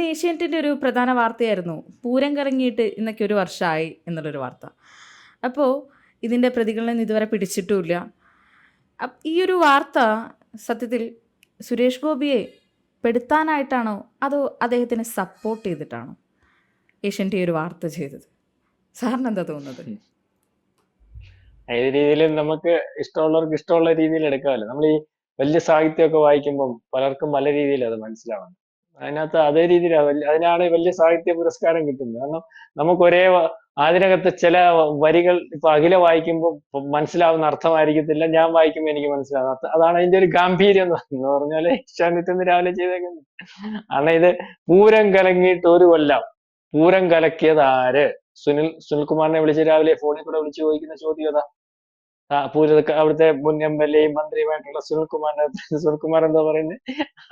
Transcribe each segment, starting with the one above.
ഇന്ന് ഏഷ്യാനെറ്റിൻ്റെ ഒരു പ്രധാന വാർത്തയായിരുന്നു പൂരം കറങ്ങിയിട്ട് ഇന്നൊക്കെ ഒരു വർഷമായി എന്നുള്ളൊരു വാർത്ത. അപ്പോൾ ഇതിൻ്റെ പ്രതികളൊന്നും ഇതുവരെ പിടിച്ചിട്ടുമില്ല. ഈ ഒരു വാർത്ത സത്യത്തിൽ സുരേഷ് ഗോപിയെ പെടുത്താനായിട്ടാണോ അതോ അദ്ദേഹത്തിനെ സപ്പോർട്ട് ചെയ്തിട്ടാണോ ഏഷ്യാനെറ്റ് ഈ ഒരു വാർത്ത ചെയ്തത്? സാറിന് എന്താ തോന്നുന്നത്? ഏത് രീതിയിലും നമുക്ക് ഇഷ്ടമുള്ളവർക്ക് ഇഷ്ടമുള്ള രീതിയിൽ എടുക്കാമല്ലോ. നമ്മൾ ഈ വലിയ സാഹിത്യമൊക്കെ വായിക്കുമ്പം പലർക്കും പല രീതിയിൽ അത് മനസ്സിലാവുന്നത്. അതിനകത്ത് അതേ രീതിയിൽ അതിനാണ് വലിയ സാഹിത്യ പുരസ്കാരം കിട്ടുന്നത്. കാരണം നമുക്ക് അതിനകത്ത് ചില വരികൾ ഇപ്പൊ അഖില വായിക്കുമ്പോൾ മനസ്സിലാവുന്ന അർത്ഥമായിരിക്കത്തില്ല, ഞാൻ വായിക്കുമ്പോൾ എനിക്ക് മനസ്സിലാവുന്ന അർത്ഥം. അതാണ് അതിന്റെ ഒരു ഗാംഭീര്യം എന്ന് പറഞ്ഞാല് ഏഷ്യാനെറ്റ് രാവിലെ ചെയ്തേക്കുന്നത്. കാരണം ഇത് പൂരം കലങ്ങിയിട്ട് ഒരു കൊല്ലം. പൂരം കലക്കിയത് ആര്? സുനിൽകുമാറിനെ വിളിച്ച് രാവിലെ ഫോണിൽ കൂടെ വിളിച്ച് ചോദിക്കുന്ന ചോദ്യം അതാ. അവിടുത്തെ മുൻ MLA-യും മന്ത്രിയുമായിട്ടുള്ള സുനിൽകുമാർ എന്താ പറയുന്നത്?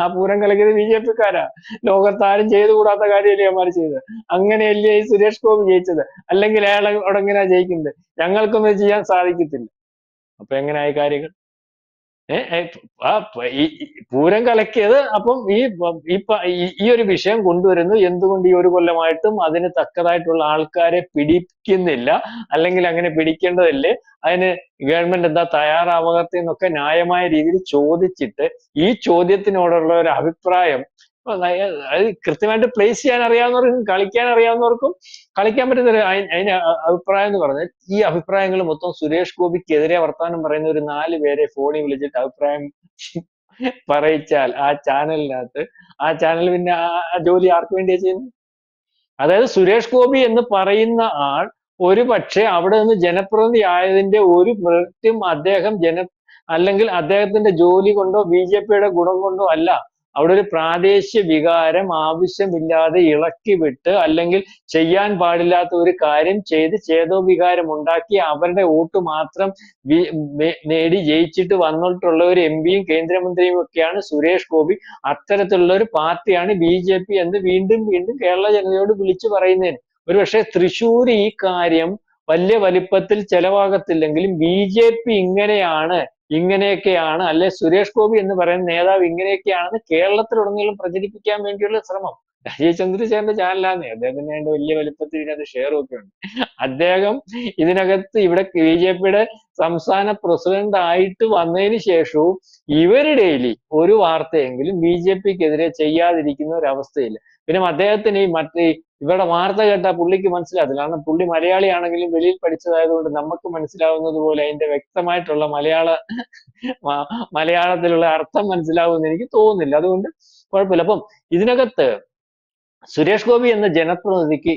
ആ പൂരം കലക്കിയത് BJP-ക്കാരാ. ലോകത്താരും ചെയ്തുകൂടാത്ത കാര്യമല്ലേ അവന്മാർ ചെയ്തത്. അങ്ങനെയല്ലേ ഈ സുരേഷ് ഗോപി ജയിച്ചത്? അല്ലെങ്കിൽ അയാൾ അവിടെ എങ്ങനെയാ ജയിക്കുന്നത്? ഞങ്ങൾക്കൊന്നും ചെയ്യാൻ സാധിക്കത്തില്ല. അപ്പൊ എങ്ങനെയായി കാര്യങ്ങൾ? പൂരം കലക്കിയത് അപ്പം ഈ ഒരു വിഷയം കൊണ്ടുവരുന്നു. എന്തുകൊണ്ട് ഈ ഒരു കൊല്ലമായിട്ടും അതിന് തക്കതായിട്ടുള്ള ആൾക്കാരെ പിടിക്കുന്നില്ല, അല്ലെങ്കിൽ അങ്ങനെ പിടിക്കേണ്ടതല്ലേ, അതിന് ഗവൺമെന്റ് എന്താ തയ്യാറാവാത്ത എന്നൊക്കെ ന്യായമായ രീതിയിൽ ചോദിച്ചിട്ട് ഈ ചോദ്യത്തിനോടുള്ള ഒരു അഭിപ്രായം അത് കൃത്യമായിട്ട് പ്ലേസ് ചെയ്യാൻ അറിയാവുന്നവർക്കും കളിക്കാൻ അറിയാവുന്നവർക്കും കളിക്കാൻ പറ്റുന്ന അതിന് അഭിപ്രായം എന്ന് പറഞ്ഞാൽ ഈ അഭിപ്രായങ്ങൾ മൊത്തം സുരേഷ് ഗോപിക്കെതിരെ വർത്താനം പറയുന്ന ഒരു 4 പേരെ ഫോണിൽ വിളിച്ചിട്ട് അഭിപ്രായം പറയിച്ചാൽ ആ ചാനലിനകത്ത് ആ ചാനൽ പിന്നെ ആ ജോലി ആർക്ക് വേണ്ടിയാ ചെയ്യുന്നത്? അതായത് സുരേഷ് ഗോപി എന്ന് പറയുന്ന ആൾ ഒരു പക്ഷെ അവിടെ നിന്ന് ജനപ്രതിനിധി ആയതിന്റെ ഒരു മെറിറ്റും അദ്ദേഹം അല്ലെങ്കിൽ അദ്ദേഹത്തിന്റെ ജോലി കൊണ്ടോ BJP-യുടെ ഗുണം കൊണ്ടോ അല്ല. അവിടെ ഒരു പ്രാദേശിക വികാരം ആവശ്യമില്ലാതെ ഇളക്കി വിട്ട് അല്ലെങ്കിൽ ചെയ്യാൻ പാടില്ലാത്ത ഒരു കാര്യം ചെയ്ത് ചേതോവികാരം ഉണ്ടാക്കി അവരുടെ വോട്ട് മാത്രം നേടി ജയിച്ചിട്ട് വന്നിട്ടുള്ള ഒരു MP-യും കേന്ദ്രമന്ത്രിയും ഒക്കെയാണ് സുരേഷ് ഗോപി. അത്തരത്തിലുള്ള ഒരു പാർട്ടിയാണ് BJP എന്ന് വീണ്ടും വീണ്ടും കേരള ജനതയോട് വിളിച്ചു പറയുന്നതിന്. ഒരുപക്ഷെ തൃശ്ശൂർ ഈ കാര്യം വലിയ വലിപ്പത്തിൽ ചെലവാകത്തില്ലെങ്കിലും BJP ഇങ്ങനെയൊക്കെയാണ്, അല്ലെ സുരേഷ് ഗോപി എന്ന് പറയുന്ന നേതാവ് ഇങ്ങനെയൊക്കെയാണെന്ന് കേരളത്തിലുടനീളം പ്രചരിപ്പിക്കാൻ വേണ്ടിയുള്ള ശ്രമം. രാജീവ് ചന്ദ്രശേഖരന്റെ ചാനലാണ്, അദ്ദേഹത്തിന് വേണ്ട വലിയ വലിപ്പത്തിൽ ഇതിനകത്ത് ഷെയറും ഒക്കെ ഉണ്ട്. അദ്ദേഹം ഇതിനകത്ത് ഇവിടെ BJP-യുടെ സംസ്ഥാന പ്രസിഡന്റ് ആയിട്ട് വന്നതിന് ശേഷവും ഇവരുടെയില് ഒരു വാർത്തയെങ്കിലും BJP-ക്കെതിരെ ചെയ്യാതിരിക്കുന്ന ഒരവസ്ഥയില്ല. പിന്നെ അദ്ദേഹത്തിന് ഇവരുടെ വാർത്ത കേട്ടാൽ പുള്ളിക്ക് മനസ്സിലാകത്തില്ല. കാരണം പുള്ളി മലയാളിയാണെങ്കിലും വെളിയിൽ പഠിച്ചതായതുകൊണ്ട് നമുക്ക് മനസ്സിലാവുന്നത് പോലെ അതിന്റെ വ്യക്തമായിട്ടുള്ള മലയാളത്തിലുള്ള അർത്ഥം മനസ്സിലാവുമെന്ന് എനിക്ക് തോന്നുന്നില്ല. അതുകൊണ്ട് കുഴപ്പമില്ല. അപ്പം ഇതിനകത്ത് സുരേഷ് ഗോപി എന്ന ജനപ്രതിനിധിക്ക്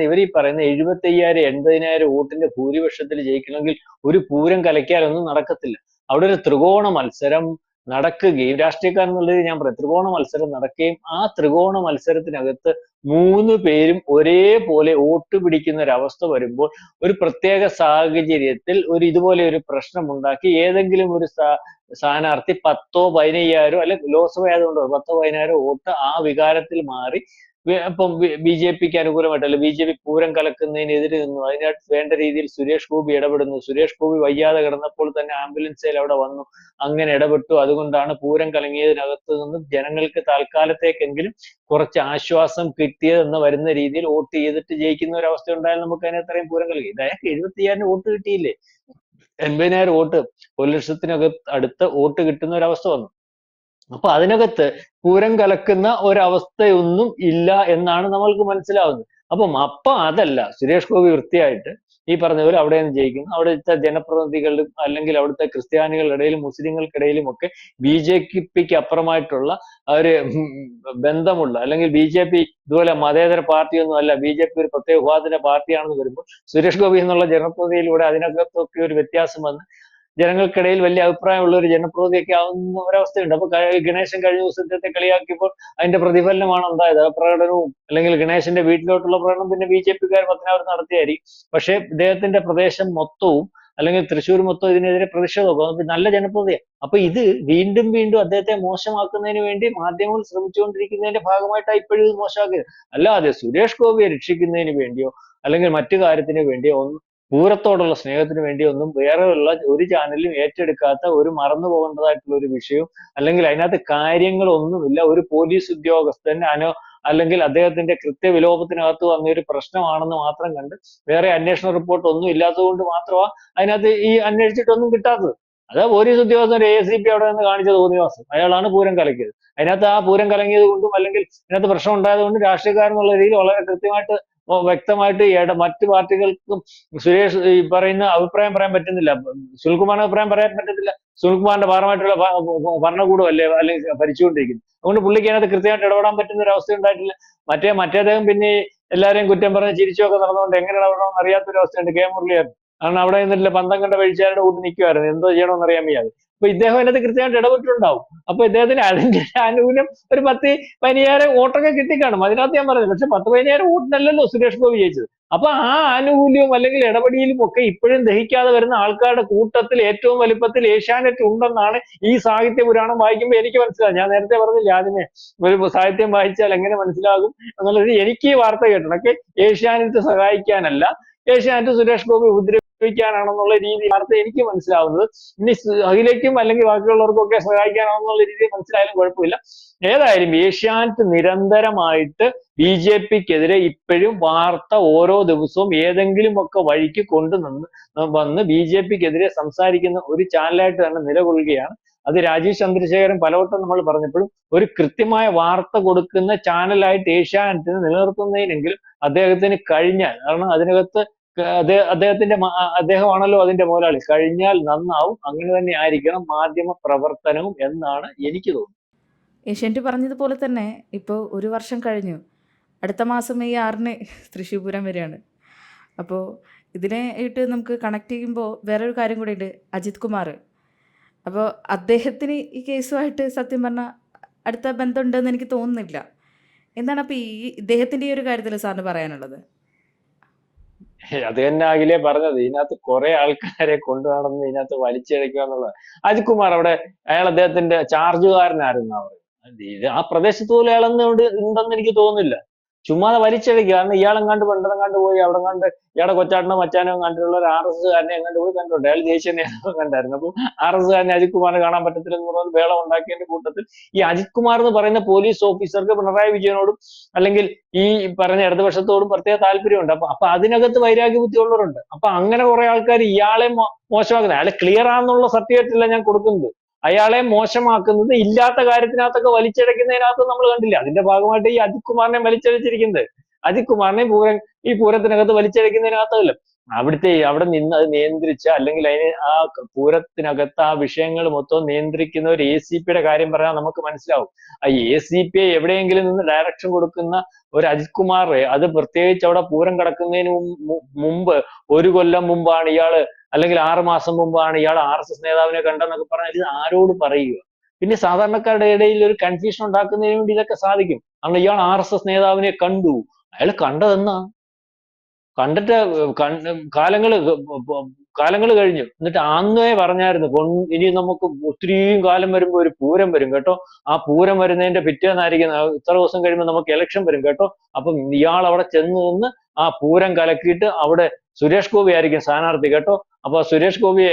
ഇവർ ഈ പറയുന്ന 75,000 80,000 വോട്ടിന്റെ ഭൂരിപക്ഷത്തിൽ ജയിക്കണമെങ്കിൽ ഒരു പൂരം കലക്കിയാലൊന്നും നടക്കത്തില്ല. അവിടെ ഒരു ത്രികോണ മത്സരം നടക്കുകയും, രാഷ്ട്രീയക്കാരെന്നുള്ളത് ഞാൻ പറയാം, ത്രികോണ മത്സരം നടക്കുകയും ആ ത്രികോണ മത്സരത്തിനകത്ത് 3 പേരും ഒരേപോലെ വോട്ട് പിടിക്കുന്ന ഒരു അവസ്ഥ വരുമ്പോൾ ഒരു പ്രത്യേക സാഹചര്യത്തിൽ ഇതുപോലെ ഒരു പ്രശ്നമുണ്ടാക്കി ഏതെങ്കിലും ഒരു സ്ഥാനാർത്ഥി 10,000 15,000 അല്ലെ ലോക്സഭ ആയതുകൊണ്ട് 10,000 15,000 വോട്ട് ആ വികാരത്തിൽ മാറി ഇപ്പം BJP-ക്ക് അനുകൂലമായിട്ട് അല്ലെ BJP പൂരം കലക്കുന്നതിനെതിരെ നിന്നു. അതിനകത്ത് വേണ്ട രീതിയിൽ സുരേഷ് ഗോപി ഇടപെടുന്നു. സുരേഷ് ഗോപി വയ്യാതെ കിടന്നപ്പോൾ തന്നെ ആംബുലൻസിൽ അവിടെ വന്നു, അങ്ങനെ ഇടപെട്ടു. അതുകൊണ്ടാണ് പൂരം കലങ്ങിയതിനകത്ത് നിന്നും ജനങ്ങൾക്ക് താൽക്കാലത്തേക്കെങ്കിലും കുറച്ച് ആശ്വാസം കിട്ടിയതെന്ന് വരുന്ന രീതിയിൽ വോട്ട് ചെയ്തിട്ട് ജയിക്കുന്ന ഒരു അവസ്ഥ ഉണ്ടായാൽ നമുക്ക് അതിനത്രയും പൂരം കലങ്ങി. ഇതായത് 75,000 വോട്ട് കിട്ടിയില്ലേ, 80,000 വോട്ട്, 1,00,000 അടുത്ത് വോട്ട് കിട്ടുന്ന ഒരു അവസ്ഥ വന്നു. അപ്പൊ അതിനകത്ത് പൂരം കലക്കുന്ന ഒരവസ്ഥയൊന്നും ഇല്ല എന്നാണ് നമ്മൾക്ക് മനസ്സിലാവുന്നത്. അപ്പൊ അതല്ല, സുരേഷ് ഗോപി വൃത്തിയായിട്ട് ഈ പറഞ്ഞ പോലെ അവിടെ നിന്ന് ജയിക്കുന്നു. അവിടുത്തെ ജനപ്രതിനിധികളിലും അല്ലെങ്കിൽ അവിടുത്തെ ക്രിസ്ത്യാനികളുടെ ഇടയിലും മുസ്ലിങ്ങൾക്കിടയിലും ഒക്കെ BJP-ക്ക് അപ്പുറമായിട്ടുള്ള ഒരു ബന്ധമുള്ള, അല്ലെങ്കിൽ BJP ഇതുപോലെ മതേതര പാർട്ടിയൊന്നും അല്ല, BJP ഒരു പ്രത്യേക വിഭാഗത്തിന്റെ പാർട്ടിയാണെന്ന് വരുമ്പോൾ സുരേഷ് ഗോപി എന്നുള്ള ജനപ്രതിനിധിയിലൂടെ അതിനകത്തൊക്കെ ഒരു വ്യത്യാസം വന്ന് ജനങ്ങൾക്കിടയിൽ വലിയ അഭിപ്രായമുള്ള ഒരു ജനപ്രതിനിധിയൊക്കെ ആവുന്ന ഒരവസ്ഥയുണ്ട്. അപ്പൊ ഗണേശൻ കഴിഞ്ഞ ദിവസത്തെ കളിയാക്കിയപ്പോൾ അതിന്റെ പ്രതിഫലനമാണ് ഉണ്ടായത്. ആ പ്രകടനവും അല്ലെങ്കിൽ ഗണേശന്റെ വീട്ടിലോട്ടുള്ള പ്രകടനം പിന്നെ BJP-ക്കാർ പത്തനാപുരത്ത് നടത്തിയായിരിക്കും. പക്ഷെ ഇദ്ദേഹത്തിന്റെ പ്രദേശം മൊത്തവും അല്ലെങ്കിൽ തൃശ്ശൂർ മൊത്തം ഇതിനെതിരെ പ്രതിഷേധമൊക്കെ നല്ല ജനപ്രതിനിധിയാണ്. അപ്പൊ ഇത് വീണ്ടും വീണ്ടും അദ്ദേഹത്തെ മോശമാക്കുന്നതിന് വേണ്ടി മാധ്യമങ്ങൾ ശ്രമിച്ചുകൊണ്ടിരിക്കുന്നതിന്റെ ഭാഗമായിട്ടാണ് ഇപ്പോഴും ഇത് മോശമാക്കിയത്. അല്ലാതെ സുരേഷ് ഗോപിയെ രക്ഷിക്കുന്നതിന് വേണ്ടിയോ അല്ലെങ്കിൽ മറ്റു കാര്യത്തിന് വേണ്ടിയോ ഒന്നും, പൂരത്തോടുള്ള സ്നേഹത്തിന് വേണ്ടിയൊന്നും വേറെയുള്ള ഒരു ചാനലും ഏറ്റെടുക്കാത്ത ഒരു മറന്നു പോകേണ്ടതായിട്ടുള്ള ഒരു വിഷയവും അല്ലെങ്കിൽ അതിനകത്ത് കാര്യങ്ങളൊന്നുമില്ല. ഒരു പോലീസ് ഉദ്യോഗസ്ഥൻ അല്ലെങ്കിൽ അദ്ദേഹത്തിന്റെ കൃത്യവിലോപത്തിനകത്ത് വന്ന ഒരു പ്രശ്നമാണെന്ന് മാത്രം കണ്ട് വേറെ അന്വേഷണ റിപ്പോർട്ട് ഒന്നും ഇല്ലാത്തത് കൊണ്ട് മാത്രമാണ് അതിനകത്ത് ഈ അന്വേഷിച്ചിട്ടൊന്നും കിട്ടാത്തത്. അത് പോലീസ് ഉദ്യോഗസ്ഥൻ ACP അവിടെ നിന്ന് കാണിച്ച തോന്നിവാസം, അയാളാണ് പൂരം കലക്കിയത്. അതിനകത്ത് ആ പൂരം കലങ്ങിയത് കൊണ്ടും അല്ലെങ്കിൽ ഇതിനകത്ത് പ്രശ്നം ഉണ്ടായത് കൊണ്ടും രാഷ്ട്രീയക്കാരെന്നുള്ള രീതിയിൽ വളരെ കൃത്യമായിട്ട് വ്യക്തമായിട്ട് മറ്റു പാർട്ടികൾക്കും സുരേഷ് ഈ പറയുന്ന അഭിപ്രായം പറയാൻ പറ്റുന്നില്ല. സുനിൽകുമാറിന് അഭിപ്രായം പറയാൻ പറ്റത്തില്ല. സുനിൽകുമാറിന്റെ ഭാഗമായിട്ടുള്ള ഭരണകൂടമല്ലേ അല്ലെങ്കിൽ ഭരിച്ചുകൊണ്ടിരിക്കുന്നത്. അതുകൊണ്ട് പുള്ളിക്ക് അതിനകത്ത് കൃത്യമായിട്ട് ഇടപെടാൻ പറ്റുന്ന ഒരു അവസ്ഥ ഉണ്ടായിട്ടില്ല. മറ്റേദ്ദേഹം പിന്നെ എല്ലാവരെയും കുറ്റം പറഞ്ഞ് ചിരിച്ചൊക്കെ നടന്നുകൊണ്ട് എങ്ങനെ ഇടപെടണമെന്ന് അറിയാത്തൊരു അവസ്ഥയുണ്ട് മുരളിയായിരുന്നു. കാരണം അവിടെ നിന്നിട്ടില്ല, പന്തം കണ്ട വീഴ്ചയുടെ കൂട്ടി നിൽക്കുമായിരുന്നു, എന്തോ ചെയ്യണമെന്ന് അറിയാൻ വയ്യാതെ. അപ്പൊ ഇദ്ദേഹം അതിനകത്ത് കൃത്യമായിട്ട് ഇടപെട്ടിട്ടുണ്ടാവും. അപ്പൊ ഇദ്ദേഹത്തിന് അതിന്റെ ആനുകൂല്യം ഒരു 10-15,000 വോട്ടൊക്കെ കിട്ടിക്കാണും. അതിനകത്ത് ഞാൻ പറഞ്ഞത്, പക്ഷെ 10-15,000 വോട്ടിനല്ലല്ലോ സുരേഷ് ഗോപി ജയിച്ചത്. അപ്പൊ ആ ആനുകൂല്യവും അല്ലെങ്കിൽ ഇടപെടലും ഒക്കെ ഇപ്പോഴും ദഹിക്കാതെ വരുന്ന ആൾക്കാരുടെ കൂട്ടത്തിൽ ഏറ്റവും വലുപ്പത്തിൽ ഏഷ്യാനെറ്റ് ഉണ്ടെന്നാണ് ഈ സാഹിത്യ പുരാണം വായിക്കുമ്പോൾ എനിക്ക് മനസ്സിലാകും. ഞാൻ നേരത്തെ പറഞ്ഞില്ല ആദ്യമേ, ഒരു സാഹിത്യം വായിച്ചാൽ എങ്ങനെ മനസ്സിലാകും എന്നുള്ളത്. എനിക്ക് ഈ വാർത്ത കേട്ടണൊക്കെ ഏഷ്യാനെറ്റ് സഹായിക്കാനല്ല, ഏഷ്യാനെറ്റ് സുരേഷ് ഗോപി ഉപദ്രവിക്കാനാണെന്നുള്ള രീതി വാർത്ത എനിക്ക് മനസ്സിലാവുന്നത്. ഇനി അഖിലേക്കും അല്ലെങ്കിൽ ബാക്കിയുള്ളവർക്കും ഒക്കെ സഹായിക്കാനാണെന്നുള്ള രീതിയിൽ മനസ്സിലായാലും കുഴപ്പമില്ല. ഏതായാലും ഏഷ്യാനെറ്റ് നിരന്തരമായിട്ട് BJPക്കെതിരെ ഇപ്പോഴും വാർത്ത ഓരോ ദിവസവും ഏതെങ്കിലും ഒക്കെ വഴിക്ക് വന്ന് BJPക്കെതിരെ സംസാരിക്കുന്ന ഒരു ചാനലായിട്ട് തന്നെ നിലകൊള്ളുകയാണ്. അത് രാജീവ് ചന്ദ്രശേഖരൻ പലവട്ടം നമ്മൾ പറഞ്ഞപ്പോഴും ഒരു കൃത്യമായ വാർത്ത കൊടുക്കുന്ന ചാനലായിട്ട് ഏഷ്യാനെറ്റിനെ നിലനിർത്തുന്നതിനെങ്കിലും അദ്ദേഹത്തിന് കഴിഞ്ഞാൽ, കാരണം അതിനകത്ത് അദ്ദേഹമാണല്ലോ അതിന്റെ മുതലാളി, കഴിഞ്ഞാൽ നന്നാവും. അങ്ങനെ തന്നെ ആയിരിക്കണം മാധ്യമ പ്രവർത്തനവും എന്നാണ് എനിക്ക് തോന്നുന്നത്. ഏഷ്യാനെറ്റ് പറഞ്ഞതുപോലെ തന്നെ ഇപ്പോൾ 1 വർഷം കഴിഞ്ഞു. അടുത്ത മാസം May 6-ന് തൃശ്ശൂർ പൂരം വരികയാണ്. അപ്പോൾ ഇതിനെ ആയിട്ട് നമുക്ക് കണക്ട് ചെയ്യുമ്പോൾ വേറൊരു കാര്യം കൂടി ഉണ്ട്, അജിത് കുമാർ. അപ്പോൾ അദ്ദേഹത്തിന് ഈ കേസുമായിട്ട് സത്യം പറഞ്ഞാൽ അടുത്ത ബന്ധമുണ്ടെന്ന് എനിക്ക് തോന്നുന്നില്ല. എന്താണ് അപ്പോൾ ഇദ്ദേഹത്തിൻ്റെ ഈ ഒരു കാര്യത്തിൽ സാറിന് പറയാനുള്ളത്? അത് തന്നെ അഖിലേ പറഞ്ഞത്, ഇതിനകത്ത് കുറെ ആൾക്കാരെ കൊണ്ടു നടന്ന് ഇതിനകത്ത് വലിച്ചിഴക്കുക എന്നുള്ളത്. അജിത് കുമാർ അവിടെ അദ്ദേഹത്തിന്റെ ചാർജുകാരനായിരുന്നു പറയുന്നത്. ആ പ്രദേശത്ത് പോലും ഉണ്ടെന്ന് എനിക്ക് തോന്നുന്നില്ല. ചുമ്മാതെ വലിച്ചഴക്കുക. കാരണം ഇയാളെങ്ങാണ്ട് പണ്ടെങ്ങാണ്ട് പോയി അവിടെ കണ്ട് ഇയാളുടെ കൊച്ചാട്ടനോ മച്ചാനോ കണ്ടിട്ടുള്ള ഒരു RS കാരനെ എങ്ങാണ്ട് പോയി കണ്ടിട്ടുണ്ട്. അയാൾ ദേശീയ നേതാവ് കണ്ടായിരുന്നു. അപ്പൊ RS കാരനെ അജിത് കുമാറിനെ കാണാൻ പറ്റത്തില്ലെന്ന് പറഞ്ഞ് വേളം ഉണ്ടാക്കിയതിന്റെ കൂട്ടത്തിൽ ഈ അജിത് കുമാർ എന്ന് പറയുന്ന പോലീസ് ഓഫീസർക്ക് പിണറായി വിജയനോടും അല്ലെങ്കിൽ ഈ പറഞ്ഞ ഇടതുപക്ഷത്തോടും പ്രത്യേക താല്പര്യമുണ്ട്. അപ്പൊ അതിനകത്ത് വൈരാഗ്യ ബുദ്ധിയുള്ളവരുണ്ട്. അപ്പൊ അങ്ങനെ കുറെ ആൾക്കാർ ഇയാളെ മോശമാക്കുന്നത്, അയാളെ ക്ലിയർ ആണെന്നുള്ള സർട്ടിഫിക്കറ്റ് അല്ല ഞാൻ കൊടുക്കുന്നത്, അയാളെ മോശമാക്കുന്നത്, ഇല്ലാത്ത കാര്യത്തിനകത്തൊക്കെ വലിച്ചഴക്കുന്നതിനകത്ത് നമ്മൾ കണ്ടില്ല. അതിന്റെ ഭാഗമായിട്ട് ഈ അജിത് കുമാറിനെ വലിച്ചഴച്ചിരിക്കുന്നത്. അജിത് കുമാറിനെ ഈ പൂരത്തിനകത്ത് വലിച്ചഴക്കുന്നതിനകത്തല്ല, അവിടെ നിന്ന് അത് നിയന്ത്രിച്ച അല്ലെങ്കിൽ ആ പൂരത്തിനകത്ത് ആ വിഷയങ്ങൾ മൊത്തം നിയന്ത്രിക്കുന്ന ഒരു ACPയുടെ കാര്യം പറഞ്ഞാൽ നമുക്ക് മനസ്സിലാവും. ആ ACPയെ എവിടെയെങ്കിലും നിന്ന് ഡയറക്ഷൻ കൊടുക്കുന്ന ഒരു അജിത് കുമാർ, അത് പ്രത്യേകിച്ച് അവിടെ പൂരം കിടക്കുന്നതിന് മുമ്പ് 1 കൊല്ലം മുമ്പാണ് ഇയാള്, അല്ലെങ്കിൽ 6 മാസം മുമ്പാണ് ഇയാൾ RSS നേതാവിനെ കണ്ടെന്നൊക്കെ പറഞ്ഞാൽ ഇത് ആരോട് പറയുക? പിന്നെ സാധാരണക്കാരുടെ ഇടയിൽ ഒരു കൺഫ്യൂഷൻ ഉണ്ടാക്കുന്നതിന് വേണ്ടി ഇതൊക്കെ സാധിക്കും. കാരണം ഇയാൾ RSS നേതാവിനെ കണ്ടു, അയാൾ കണ്ടതെന്നാ? കണ്ടിട്ട് കാലങ്ങൾ കഴിഞ്ഞു. എന്നിട്ട് അന്നേ പറഞ്ഞായിരുന്നു, ഇനി നമുക്ക് ഒത്തിരിയും കാലം വരുമ്പോ ഒരു പൂരം വരും കേട്ടോ, ആ പൂരം വരുന്നതിന്റെ പിറ്റേന്നായിരിക്കും, ഇത്ര ദിവസം കഴിയുമ്പോൾ നമുക്ക് ഇലക്ഷൻ വരും കേട്ടോ. അപ്പം ഇയാൾ അവിടെ ചെന്ന് നിന്ന് ആ പൂരം കലക്കിയിട്ട് അവിടെ സുരേഷ് ഗോപി ആയിരിക്കും സ്ഥാനാർത്ഥി കേട്ടോ, അപ്പൊ സുരേഷ് ഗോപിയെ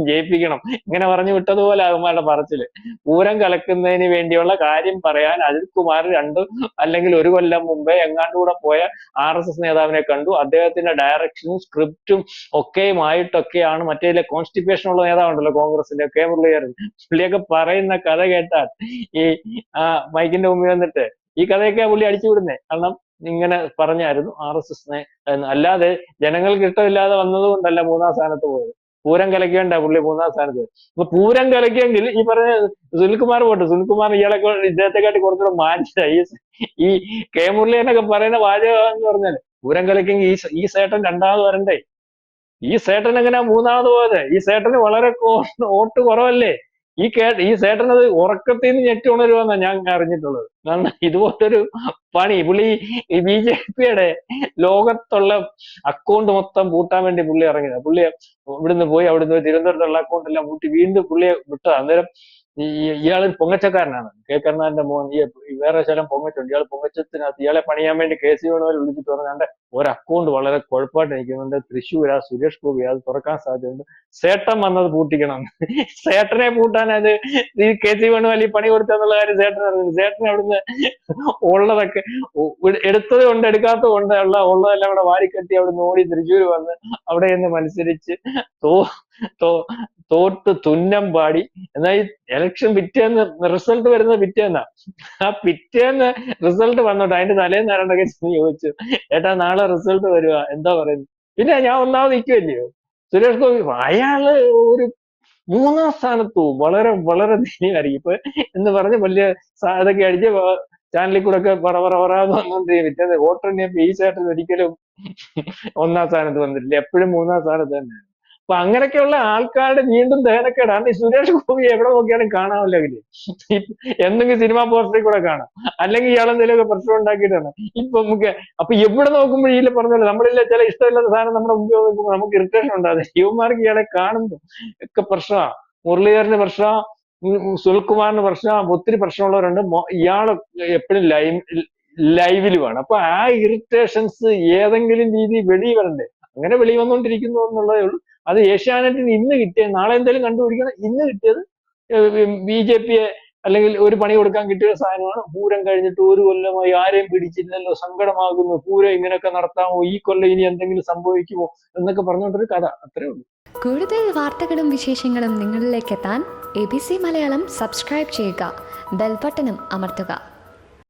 ജയിപ്പിക്കണം, ഇങ്ങനെ പറഞ്ഞു വിട്ടതുപോലെ അവന്മാരുടെ പറച്ചില്. പൂരം കലക്കുന്നതിന് വേണ്ടിയുള്ള കാര്യം പറയാൻ അജിത് കുമാർ 2 അല്ലെങ്കിൽ 1 കൊല്ലം മുമ്പേ എങ്ങാണ്ടുകൂടെ പോയ RSS നേതാവിനെ കണ്ടു. അദ്ദേഹത്തിന്റെ ഡയറക്ഷനും സ്ക്രിപ്റ്റും ഒക്കെയുമായിട്ടൊക്കെയാണ് മറ്റേ കോൺസ്റ്റിപ്പേഷൻ ഉള്ള നേതാവുണ്ടല്ലോ കോൺഗ്രസിന്റെ മുരളീധരൻ, പുള്ളിയൊക്കെ പറയുന്ന കഥ കേട്ടാൽ ഈ മൈക്കിന്റെ മുമ്പിൽ വന്നിട്ട് ഈ കഥയൊക്കെ പുള്ളി അടിച്ചുവിടുന്നേ. കാരണം ഇങ്ങനെ പറഞ്ഞായിരുന്നു RSSനെ, അല്ലാതെ ജനങ്ങൾക്ക് ഇഷ്ടമില്ലാതെ വന്നത് കൊണ്ടല്ല 3-ാം സ്ഥാനത്ത് പോയത്. പൂരം കലക്കേണ്ട പുള്ളി 3-ാം സ്ഥാനത്ത്. അപ്പൊ പൂരം കലക്കിയെങ്കിൽ ഈ പറഞ്ഞ സുനിൽകുമാർ പോട്ടെ, സുനിൽകുമാർ ഇദ്ദേഹത്തെക്കാട്ടി കുറച്ചുകൂടെ മാറ്റായി. ഈ മുരളീധരനൊക്കെ പറയുന്ന വാചകം എന്ന് പറഞ്ഞാൽ പൂരം കലക്കെങ്കിൽ ഈ സേട്ടൻ 2ാമത് വരണ്ടേ? ഈ സേട്ടൻ എങ്ങനെയാ 3ാമത് പോയത്? ഈ സേട്ടന് വളരെ വോട്ട് കുറവല്ലേ? ഈ സേട്ടൻ അത് ഉറക്കത്തിൽ നിന്ന് ഞെട്ടി ഉണരുമെന്നാണ് ഞാൻ അറിഞ്ഞിട്ടുള്ളത്. കാരണം ഇതുപോലൊരു പണി പുള്ളി ഈ BJPയുടെ ലോകത്തുള്ള അക്കൗണ്ട് മൊത്തം പൂട്ടാൻ വേണ്ടി പുള്ളി ഇറങ്ങിയത്. പുള്ളി അവിടുന്ന് പോയി തിരുവനന്തപുരത്തുള്ള അക്കൗണ്ട് എല്ലാം പൂട്ടി വീണ്ടും പുള്ളിയെ വിട്ടത്. അന്നേരം ഇയാൾ പൊങ്ങച്ചക്കാരനാണ്, കരുണാകരന്റെ മോൻ. വേറെ ചില പൊങ്ങച്ചുണ്ട്, ഇയാൾ പൊങ്ങച്ചത്തിനകത്ത് ഇയാളെ പണിയാൻ വേണ്ടി KC വേണുവരെ വിളിച്ചിട്ട് പറഞ്ഞാണ്ട് ഒരു അക്കൗണ്ട് വളരെ കുഴപ്പമായിട്ട് നിൽക്കുന്നുണ്ട്, തൃശ്ശൂരാ, സുരേഷ് ഗോപി, അത് തുറക്കാൻ സാധ്യതയുണ്ട്, സേട്ടൻ വന്നത് പൂട്ടിക്കണം. സേട്ടനെ പൂട്ടാൻ അത് ഈ KC വേണുമല്ലി പണി കൊടുത്തെന്നുള്ള കാര്യം സേട്ടൻ അറിഞ്ഞു. സേട്ടൻ അവിടുന്ന് ഉള്ളതൊക്കെ എടുത്തത് കൊണ്ട് എടുക്കാത്തത് കൊണ്ട് ഉള്ളതെല്ലാം അവിടെ വാരിക്കെട്ടി അവിടെ ഓടി തൃശ്ശൂർ വന്ന് അവിടെ നിന്ന് മത്സരിച്ച് തോ തോ തോറ്റ് തുന്നം പാടി. എന്നാൽ ഈ ഇലക്ഷൻ പിറ്റേന്ന് റിസൾട്ട് വരുന്നത് പിറ്റേന്നാ. ആ പിറ്റേന്ന് റിസൾട്ട് വന്നോട്ടെ അതിന്റെ തലേന്ന് ആരണ്ടൊക്കെ ചോദിച്ചു, ഏട്ടാ നാളെ റിസൾട്ട് വരുക, എന്താ പറയുന്നത്? പിന്നെ ഞാൻ ഒന്നാമത് നിൽക്കുമല്ലയോ, സുരേഷ് ഗോപി അയാള് ഒരു 3-ാം സ്ഥാനത്ത് പോകും, വളരെ വളരെ ധന്യമായിരിക്കും. ഇപ്പൊ എന്ന് പറഞ്ഞ് വലിയ ഇതൊക്കെ അടിച്ച് ചാനലിൽ കൂടെ ഒക്കെ പറയാന്ന് വന്നോണ്ടിരിക്കും. പിറ്റേന്ന് വോട്ടെണ്ണിയപ്പോ ഈ ചേട്ടൻ ഒരിക്കലും 1-ാം സ്ഥാനത്ത് വന്നിട്ടില്ല, എപ്പോഴും 3-ാം സ്ഥാനത്ത് തന്നെ. അപ്പൊ അങ്ങനെയൊക്കെയുള്ള ആൾക്കാരുടെ വീണ്ടും ദഹനക്കേടാണ്. ഈ സുരേഷ് ഗോപി എവിടെ നോക്കിയാലും കാണാമല്ലോ അതില്, എന്തെങ്കിലും സിനിമാ പോസ്റ്ററിൽ കൂടെ കാണാം, അല്ലെങ്കിൽ ഇയാൾ എന്തെങ്കിലുമൊക്കെ പ്രശ്നം ഉണ്ടാക്കിയിട്ടാണ് ഇപ്പൊ നമുക്ക്. അപ്പൊ എവിടെ നോക്കുമ്പോൾ ഈ പറഞ്ഞല്ലോ, നമ്മളില്ല ചില ഇഷ്ടമില്ലാത്ത സാധനം നമ്മുടെ മുമ്പിൽ നോക്കുമ്പോൾ നമുക്ക് ഇറിറ്റേഷൻ ഉണ്ടാകും. യുവമാർക്ക് ഇയാളെ കാണുമ്പോൾ ഒക്കെ പ്രശ്നമാണ്. മുരളീധരന് പ്രശ്നം, സുനിൽകുമാറിന് പ്രശ്നം, ഒത്തിരി പ്രശ്നമുള്ളവരുണ്ട്. ഇയാള് എപ്പോഴും ലൈവിലുമാണ്. അപ്പൊ ആ ഇറിറ്റേഷൻസ് ഏതെങ്കിലും രീതി വെളി വരണ്ടേ, അങ്ങനെ വെളി വന്നുകൊണ്ടിരിക്കുന്നു എന്നുള്ളതേ ഉള്ളൂ. അത് ഏഷ്യാനെറ്റിന് ഇന്ന് കിട്ടിയത് നാളെ എന്തായാലും കണ്ടുപിടിക്കണം. ഇന്ന് കിട്ടിയത് BJP അല്ലെങ്കിൽ ഒരു പണി കൊടുക്കാൻ കിട്ടിയ സാധനമാണ്. പൂരം കഴിഞ്ഞിട്ട് 1 കൊല്ലമായി ആരെയും പിടിച്ചില്ലല്ലോ, സങ്കടമാകുന്നു, പൂരം ഇങ്ങനെയൊക്കെ നടത്താമോ, ഈ കൊല്ലം ഇനി എന്തെങ്കിലും സംഭവിക്കുമോ എന്നൊക്കെ പറഞ്ഞുകൊണ്ടൊരു കഥ. അത്രേ ഉള്ളൂ. കൂടുതൽ വാർത്തകളും വിശേഷങ്ങളും നിങ്ങളിലേക്ക് എത്താൻ ABC മലയാളം സബ്സ്ക്രൈബ് ചെയ്യുക, ബെൽബട്ടനും അമർത്തുക.